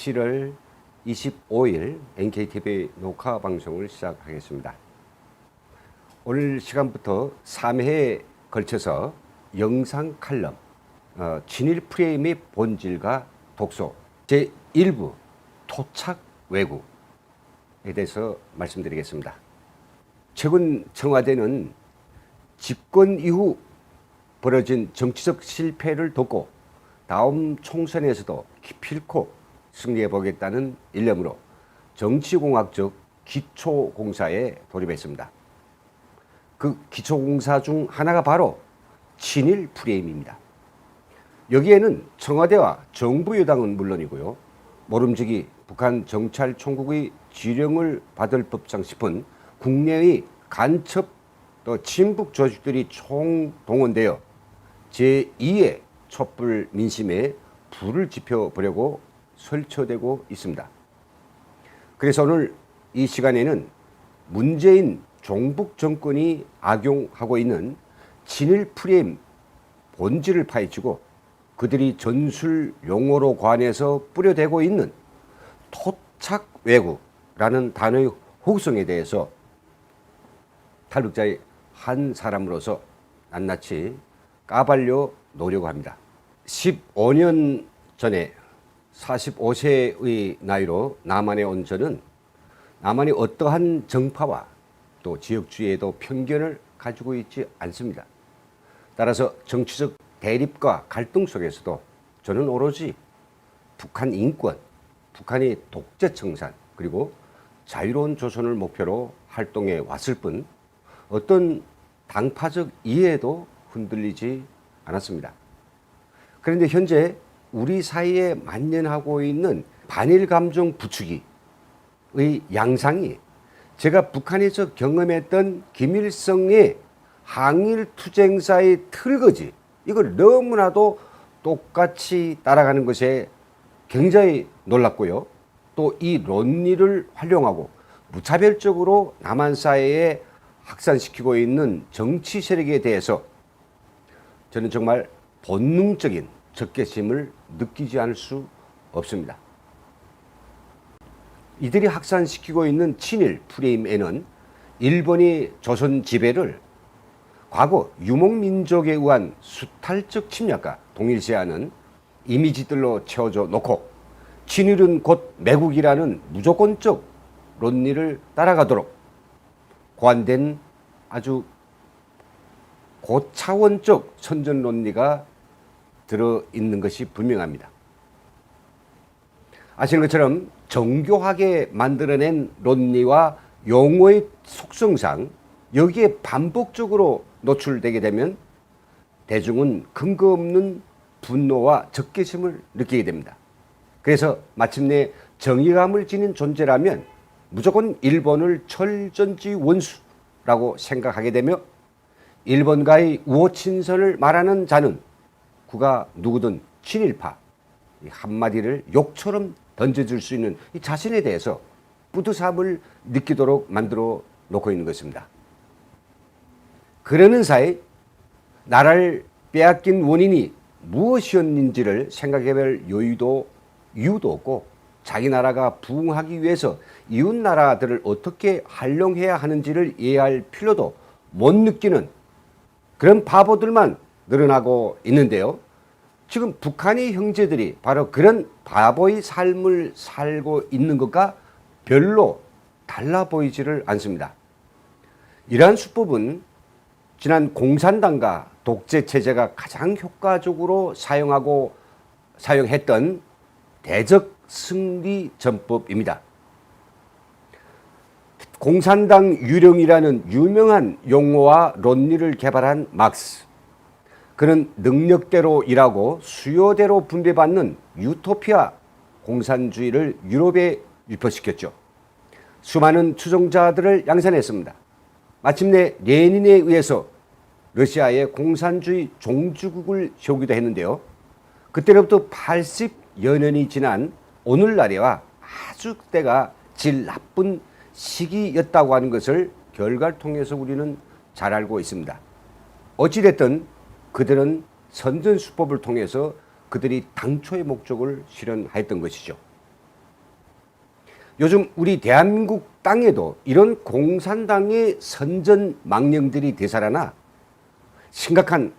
7월 25일 NKTV 녹화 방송을 시작하겠습니다. 오늘 시간부터 3회에 걸쳐서 영상 칼럼, 친일 프레임의 본질과 독소 제1부 토착 왜구에 대해서 말씀드리겠습니다. 최근 청와대는 집권 이후 벌어진 정치적 실패를 덮고 다음 총선에서도 기필코 승리해보겠다는 일념으로 정치공학적 기초공사에 돌입했습니다. 그 기초공사 중 하나가 바로 친일 프레임입니다. 여기에는 청와대와 정부 여당은 물론이고요, 모름지기 북한 정찰총국의 지령을 받을 법상 싶은 국내의 간첩 또 친북 조직들이 총동원되어 제2의 촛불 민심에 불을 지펴보려고 설쳐되고 있습니다. 그래서 오늘 이 시간에는 문재인 종북 정권이 악용하고 있는 친일 프레임 본질을 파헤치고 그들이 전술 용어로 관해서 뿌려대고 있는 토착 왜구라는 단어의 호구성에 대해서 탈북자의 한 사람으로서 낱낱이 까발려 놓으려고 합니다. 15년 전에 45세의 나이로 남한에 온 저는 남한이 어떠한 정파와 또 지역주의에도 편견을 가지고 있지 않습니다. 따라서 정치적 대립과 갈등 속에서도 저는 오로지 북한 인권, 북한의 독재 청산, 그리고 자유로운 조선을 목표로 활동해 왔을 뿐 어떤 당파적 이해에도 흔들리지 않았습니다. 그런데 현재 우리 사이에 만연하고 있는 반일 감정 부추기의 양상이 제가 북한에서 경험했던 김일성의 항일 투쟁사의 틀거지, 이걸 너무나도 똑같이 따라가는 것에 굉장히 놀랐고요. 또 이 논리를 활용하고 무차별적으로 남한 사회에 확산시키고 있는 정치 세력에 대해서 저는 정말 본능적인 적개심을 느끼지 않을 수 없습니다. 이들이 확산시키고 있는 친일 프레임에는 일본이 조선 지배를 과거 유목민족에 의한 수탈적 침략과 동일시하는 이미지들로 채워져 놓고 친일은 곧 매국이라는 무조건적 논리를 따라가도록 고안된 아주 고차원적 선전 논리가 들어있는 것이 분명합니다. 아시는 것처럼 정교하게 만들어낸 논리와 용어의 속성상 여기에 반복적으로 노출되게 되면 대중은 근거 없는 분노와 적개심을 느끼게 됩니다. 그래서 마침내 정의감을 지닌 존재라면 무조건 일본을 철전지 원수라고 생각하게 되며 일본과의 우호친선을 말하는 자는 그가 누구든 친일파 한마디를 욕처럼 던져줄 수 있는 이 자신에 대해서 뿌듯함을 느끼도록 만들어 놓고 있는 것입니다. 그러는 사이 나라를 빼앗긴 원인이 무엇이었는지를 생각해볼 이유도 없고 자기 나라가 부흥하기 위해서 이웃 나라들을 어떻게 활용해야 하는지를 이해할 필요도 못 느끼는 그런 바보들만 늘어나고 있는데요. 지금 북한의 형제들이 바로 그런 바보의 삶을 살고 있는 것과 별로 달라 보이지를 않습니다. 이러한 수법은 지난 공산당과 독재체제가 가장 효과적으로 사용했던 대적 승리 전법입니다. 공산당 유령이라는 유명한 용어와論理를 개발한 막스. 그는 능력대로 일하고 수요대로 분배받는 유토피아 공산주의를 유럽에 유포시켰죠. 수많은 추종자들을 양산했습니다. 마침내 레닌에 의해서 러시아의 공산주의 종주국을 세우기도 했는데요. 그때로부터 80여 년이 지난 오늘날에와 아주 때가 질 나쁜 시기였다고 하는 것을 결과를 통해서 우리는 잘 알고 있습니다. 어찌됐든 그들은 선전수법을 통해서 그들이 당초의 목적을 실현하였던 것이죠. 요즘 우리 대한민국 땅에도 이런 공산당의 선전 망령들이 되살아나 심각한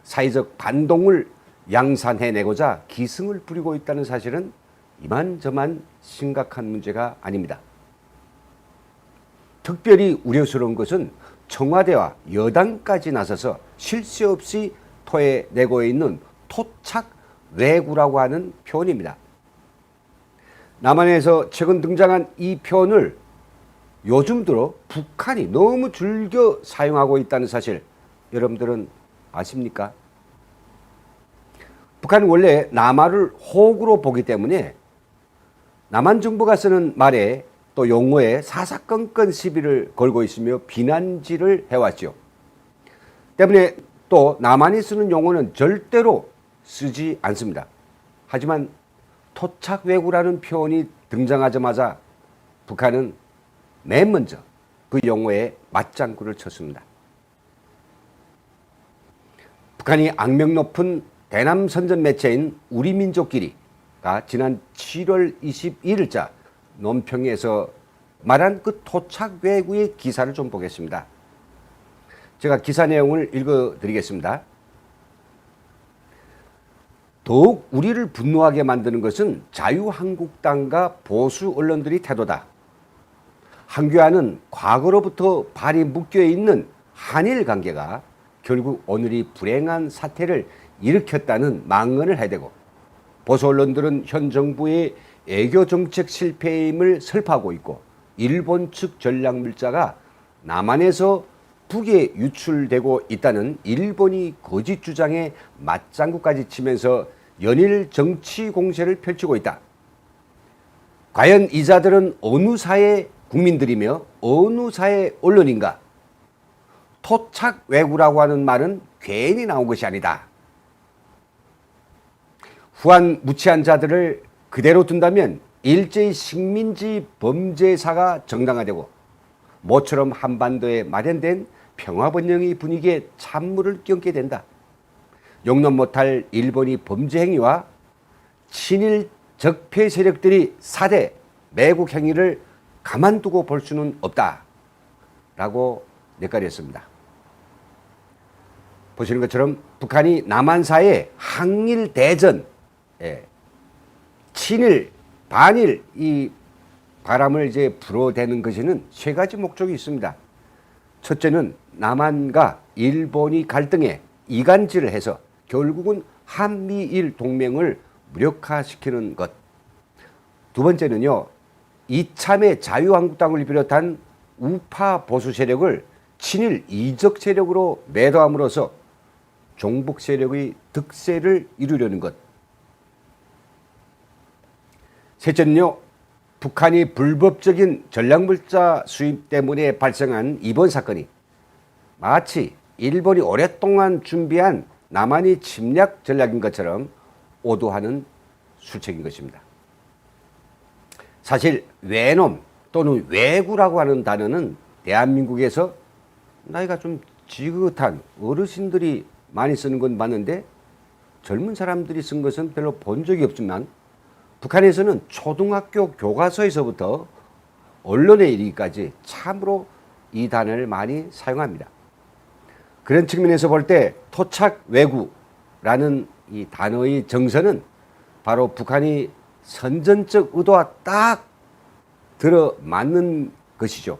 사회적 반동을 양산해내고자 기승을 부리고 있다는 사실은 이만저만 심각한 문제가 아닙니다. 특별히 우려스러운 것은 청와대와 여당까지 나서서 쉴 새 없이 토해내고 있는 토착외구라고 하는 표현입니다. 남한에서 최근 등장한 이 표현을 요즘 들어 북한이 너무 즐겨 사용하고 있다는 사실 여러분들은 아십니까? 북한은 원래 남한을 호구로 보기 때문에 남한 정부가 쓰는 말에 또 용어에 사사건건 시비를 걸고 있으며 비난질을 해왔죠. 때문에 또 남한이 쓰는 용어는 절대로 쓰지 않습니다. 하지만 토착외구라는 표현이 등장하자마자 북한은 맨 먼저 그 용어에 맞장구를 쳤습니다. 북한이 악명 높은 대남 선전 매체인 우리민족끼리가 지난 7월 21일자 논평에서 말한 그 토착외구의 기사를 좀 보겠습니다. 제가 기사 내용을 읽어드리겠습니다. 더욱 우리를 분노하게 만드는 것은 자유한국당과 보수 언론들의 태도다. 한교안은 과거로부터 발이 묶여있는 한일 관계가 결국 오늘이 불행한 사태를 일으켰다는 망언을 해대고 보수 언론들은 현 정부의 애교 정책 실패임을 설파하고 있고 일본 측 전략 물자가 남한에서 북에 유출되고 있다는 일본이 거짓 주장에 맞장구까지 치면서 연일 정치 공세를 펼치고 있다. 과연 이 자들은 어느 사회 국민들이며 어느 사회 언론인가? 토착외구라고 하는 말은 괜히 나온 것이 아니다. 후한 무치한 자들을 그대로 둔다면 일제히 식민지 범죄사가 정당화되고 모처럼 한반도에 마련된 평화번영의 분위기에 찬물을 끼얹게 된다. 용납 못할 일본이 범죄 행위와 친일 적폐 세력들이 4대 매국 행위를 가만두고 볼 수는 없다. 라고 뇌까렸습니다. 보시는 것처럼 북한이 남한사의 항일 대전, 친일, 반일 이 바람을 이제 불어대는 것에는 세 가지 목적이 있습니다. 첫째는 남한과 일본이 갈등에 이간질을 해서 결국은 한미일 동맹을 무력화시키는 것. 두 번째는요, 이참에 자유한국당을 비롯한 우파 보수 세력을 친일 이적 세력으로 매도함으로써 종북 세력의 득세를 이루려는 것. 셋째는요, 북한이 불법적인 전략물자 수입 때문에 발생한 이번 사건이 마치 일본이 오랫동안 준비한 남한의 침략 전략인 것처럼 오도하는 술책인 것입니다. 사실 외놈 또는 외구라고 하는 단어는 대한민국에서 나이가 좀 지긋한 어르신들이 많이 쓰는 건 맞는데 젊은 사람들이 쓴 것은 별로 본 적이 없지만 북한에서는 초등학교 교과서에서부터 언론에 이르기까지 참으로 이 단어를 많이 사용합니다. 그런 측면에서 볼 때 토착외구라는 이 단어의 정서는 바로 북한이 선전적 의도와 딱 들어맞는 것이죠.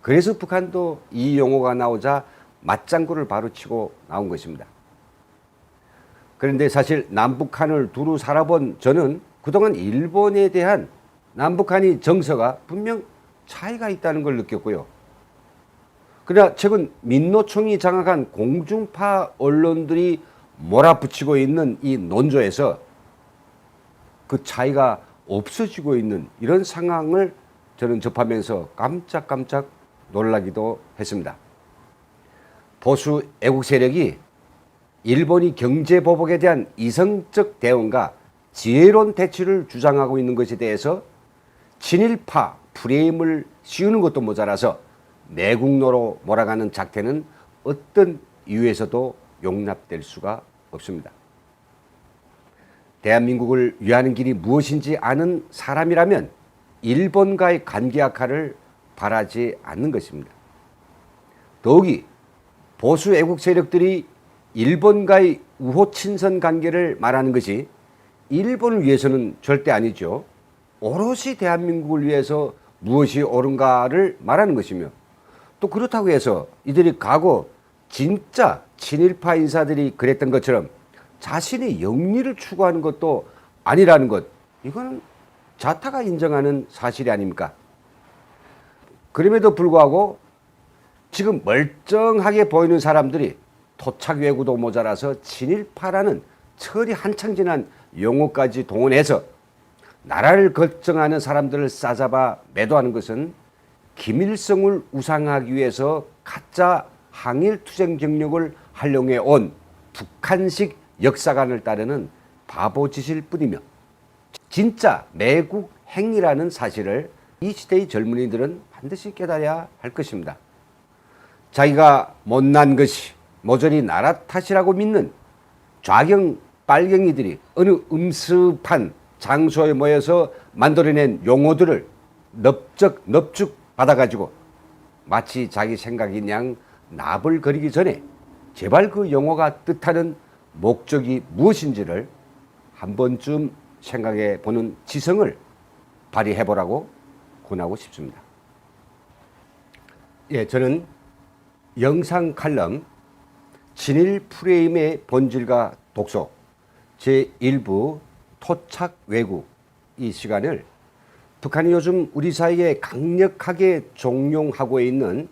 그래서 북한도 이 용어가 나오자 맞장구를 바로 치고 나온 것입니다. 그런데 사실 남북한을 두루 살아본 저는 그동안 일본에 대한 남북한의 정서가 분명 차이가 있다는 걸 느꼈고요. 그러나 최근 민노총이 장악한 공중파 언론들이 몰아붙이고 있는 이 논조에서 그 차이가 없어지고 있는 이런 상황을 저는 접하면서 깜짝깜짝 놀라기도 했습니다. 보수 애국 세력이 일본이 경제보복에 대한 이성적 대응과 지혜로운 대처를 주장하고 있는 것에 대해서 친일파 프레임을 씌우는 것도 모자라서 내국노로 몰아가는 작태는 어떤 이유에서도 용납될 수가 없습니다. 대한민국을 위하는 길이 무엇인지 아는 사람이라면 일본과의 관계 악화를 바라지 않는 것입니다. 더욱이 보수 애국 세력들이 일본과의 우호 친선 관계를 말하는 것이 일본을 위해서는 절대 아니죠. 오롯이 대한민국을 위해서 무엇이 옳은가를 말하는 것이며, 또 그렇다고 해서 이들이 과거 진짜 친일파 인사들이 그랬던 것처럼 자신의 영리를 추구하는 것도 아니라는 것, 이거는 자타가 인정하는 사실이 아닙니까? 그럼에도 불구하고 지금 멀쩡하게 보이는 사람들이 토착 외구도 모자라서 친일파라는 철이 한창 지난 용어까지 동원해서 나라를 걱정하는 사람들을 싸잡아 매도하는 것은 김일성을 우상하기 위해서 가짜 항일 투쟁 경력을 활용해 온 북한식 역사관을 따르는 바보짓일 뿐이며, 진짜 매국 행위라는 사실을 이 시대의 젊은이들은 반드시 깨달아야 할 것입니다. 자기가 못난 것이 모조리 나라 탓이라고 믿는 좌경 빨갱이들이 어느 음습한 장소에 모여서 만들어낸 용어들을 넙죽 받아가지고 마치 자기 생각인 양 나불거리기 전에 제발 그 용어가 뜻하는 목적이 무엇인지를 한 번쯤 생각해 보는 지성을 발휘해 보라고 권하고 싶습니다. 예, 저는 영상 칼럼 친일 프레임의 본질과 독소 제1부 토착 왜곡, 이 시간을 북한이 요즘 우리 사이에 강력하게 종용하고 있는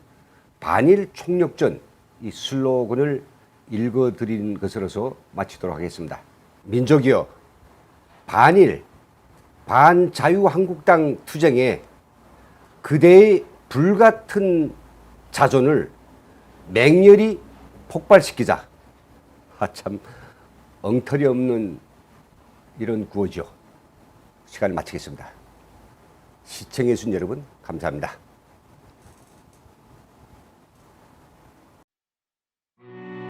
반일 총력전, 이 슬로건을 읽어드리는 것으로서 마치도록 하겠습니다. 민족이여, 반일, 반자유한국당 투쟁에 그대의 불같은 자존을 맹렬히 폭발시키자. 참 엉터리 없는 이런 구호죠. 시간을 마치겠습니다. 시청해 주신 여러분 감사합니다.